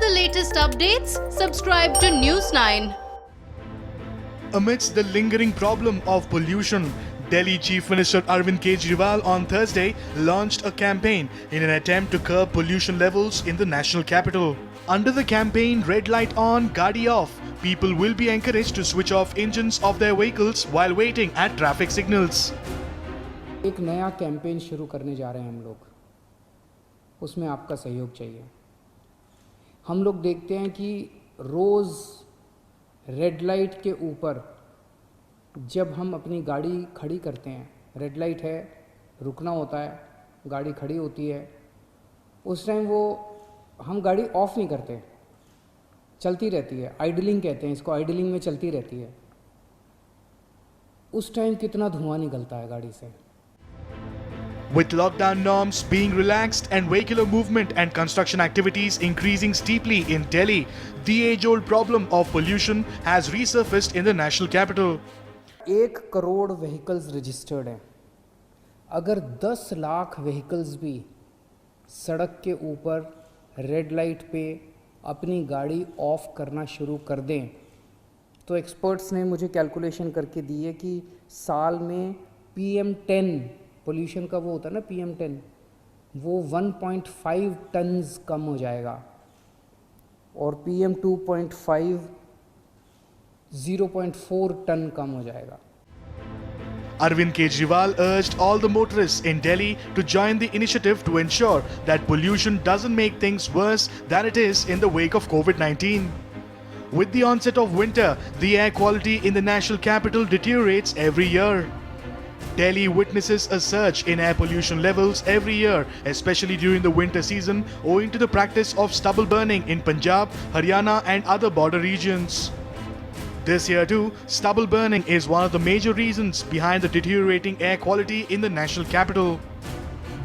the latest updates, subscribe to News 9. Amidst the lingering problem of pollution, Delhi Chief Minister Arvind Kejriwal on Thursday launched a campaign in an attempt to curb pollution levels in the national capital. Under the campaign Red Light On, Gaadi Off, people will be encouraged to switch off engines of their vehicles while waiting at traffic signals. एक नया campaign शुरू करने जा रहे हैं हम लोग, उसमें आपका सहयोग चाहिए। हम लोग देखते हैं कि रोज़ रेड लाइट के ऊपर जब हम अपनी गाड़ी खड़ी करते हैं, रेड लाइट है, रुकना होता है, गाड़ी खड़ी होती है, उस टाइम वो हम गाड़ी ऑफ नहीं करते, चलती रहती है, आइडलिंग कहते हैं इसको, आइडलिंग में चलती रहती है। उस टाइम कितना धुआं निकलता है गाड़ी से। With lockdown norms being relaxed and vehicular movement and construction activities increasing steeply in Delhi, the age-old problem of pollution has resurfaced in the national capital. 1 crore vehicles registered हैं। अगर 10 लाख व्हीकल्स भी सड़क के ऊपर रेड लाइट पे अपनी गाड़ी of करना शुरू कर दें, तो एक्सपर्ट्स ने मुझे कैलकुलेशन करके दी है कि साल में PM10 पोल्यूशन का वो होता है ना, PM10, वो 1.5 टन्स कम हो जाएगा और PM2.5 0.4 टन कम हो जाएगा। Arvind Kejriwal urged all the motorists in Delhi to join the initiative to ensure that pollution doesn't make things worse than it is in the wake of COVID-19. With the onset of winter, the air quality in the national capital deteriorates every year. Delhi witnesses a surge in air pollution levels every year, especially during the winter season, owing to the practice of stubble burning in Punjab, Haryana and other border regions. This year too, stubble burning is one of the major reasons behind the deteriorating air quality in the national capital.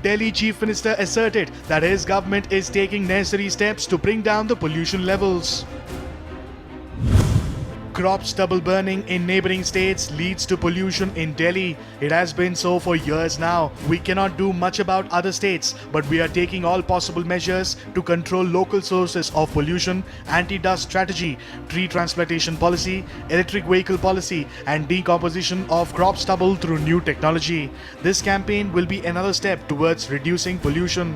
Delhi Chief Minister asserted that his government is taking necessary steps to bring down the pollution levels. Crop stubble burning in neighbouring states leads to pollution in Delhi. It has been so for years now. We cannot do much about other states, but we are taking all possible measures to control local sources of pollution, anti-dust strategy, tree transplantation policy, electric vehicle policy, and decomposition of crop stubble through new technology. This campaign will be another step towards reducing pollution.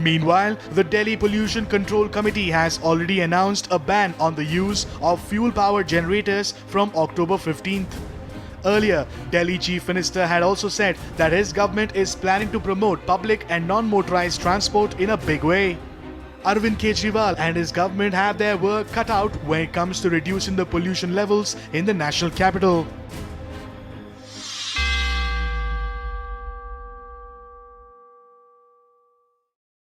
Meanwhile, the Delhi Pollution Control Committee has already announced a ban on the use of fuel-powered generators from October 15th. Earlier, Delhi Chief Minister had also said that his government is planning to promote public and non-motorized transport in a big way. Arvind Kejriwal and his government have their work cut out when it comes to reducing the pollution levels in the national capital.